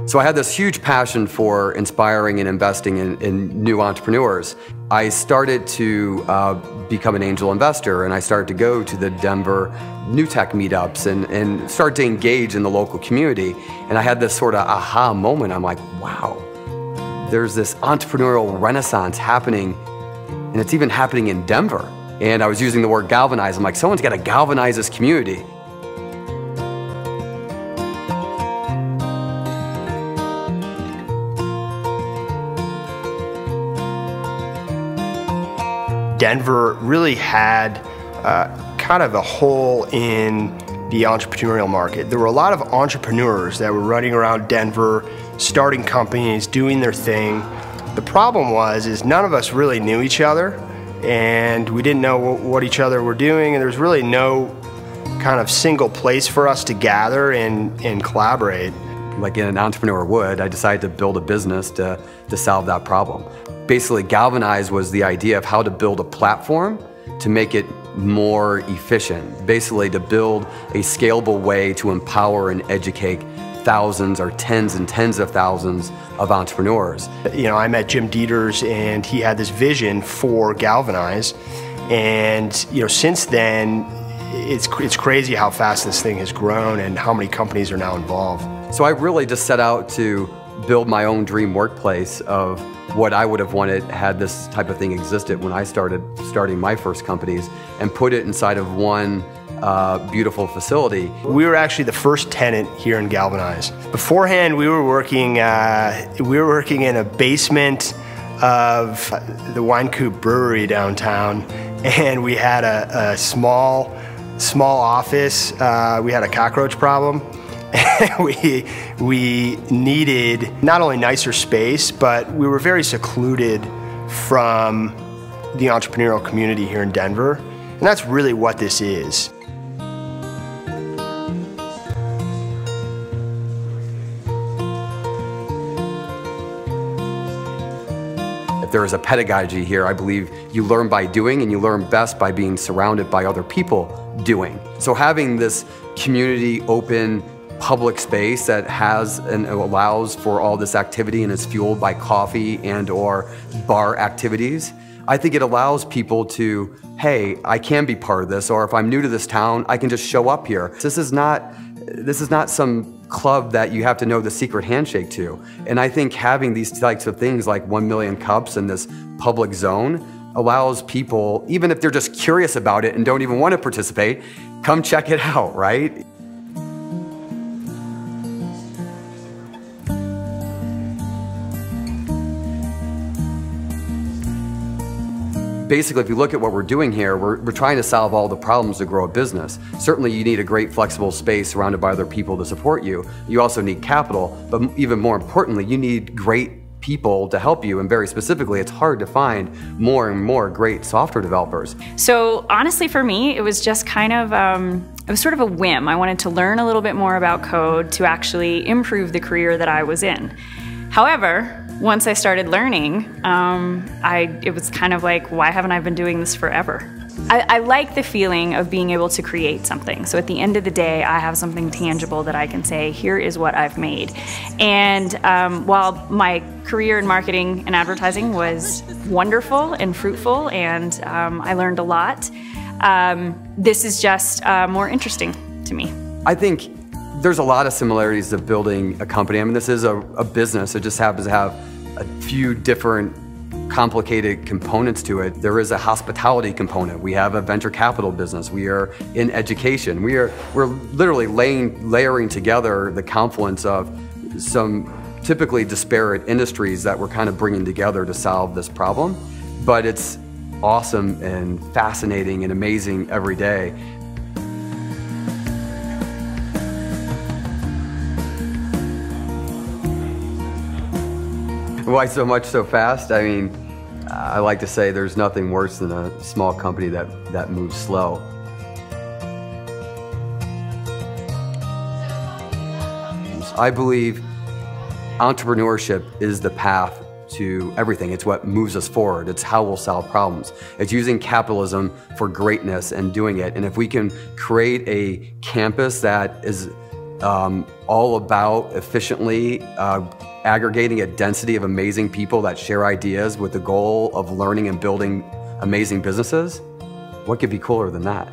So I had this huge passion for inspiring and investing in new entrepreneurs. I started to become an angel investor, and I started to go to the Denver new tech meetups and start to engage in the local community. And I had this sort of aha moment. I'm like, wow, there's this entrepreneurial renaissance happening, and it's even happening in Denver. And I was using the word galvanize. I'm like, someone's got to galvanize this community. Denver really had kind of a hole in the entrepreneurial market. There were a lot of entrepreneurs that were running around Denver, starting companies, doing their thing. The problem is none of us really knew each other, and we didn't know what each other were doing, and there was really no kind of single place for us to gather and collaborate. Like an entrepreneur would, I decided to build a business to solve that problem. Basically, Galvanize was the idea of how to build a platform to make it more efficient. Basically, to build a scalable way to empower and educate thousands or tens and tens of thousands of entrepreneurs. You know, I met Jim Deters, and he had this vision for Galvanize, and you know, since then, it's crazy how fast this thing has grown and how many companies are now involved. So I really just set out to build my own dream workplace of what I would have wanted had this type of thing existed when I starting my first companies, and put it inside of one beautiful facility. We were actually the first tenant here in Galvanize. Beforehand, we were working in a basement of the Wine Coop Brewery downtown, and we had a small office. We had a cockroach problem. we needed not only nicer space, but we were very secluded from the entrepreneurial community here in Denver. And that's really what this is. If there is a pedagogy here, I believe you learn by doing, and you learn best by being surrounded by other people doing. So having this community open public space that has and allows for all this activity and is fueled by coffee and or bar activities, I think it allows people to, hey, I can be part of this, or if I'm new to this town, I can just show up here. This is not some club that you have to know the secret handshake to. And I think having these types of things like 1 million cups in this public zone allows people, even if they're just curious about it and don't even want to participate, come check it out, right? Basically, if you look at what we're doing here, we're trying to solve all the problems to grow a business. Certainly, you need a great flexible space surrounded by other people to support you. You also need capital, but even more importantly, you need great people to help you. And very specifically, it's hard to find more and more great software developers. So honestly, for me, it was just kind of, it was sort of a whim. I wanted to learn a little bit more about code to actually improve the career that I was in. However, once I started learning, it was kind of like, why haven't I been doing this forever? I like the feeling of being able to create something. So at the end of the day, I have something tangible that I can say, here is what I've made. And while my career in marketing and advertising was wonderful and fruitful, and I learned a lot, this is just more interesting to me. I think there's a lot of similarities of building a company. I mean, this is a business. It just happens to have a few different complicated components to it. There is a hospitality component. We have a venture capital business. We are in education. We're literally layering together the confluence of some typically disparate industries that we're kind of bringing together to solve this problem. But it's awesome and fascinating and amazing every day. Why so much so fast? I mean, I like to say there's nothing worse than a small company that moves slow. I believe entrepreneurship is the path to everything. It's what moves us forward. It's how we'll solve problems. It's using capitalism for greatness and doing it. And if we can create a campus that is all about efficiently aggregating a density of amazing people that share ideas with the goal of learning and building amazing businesses. What could be cooler than that?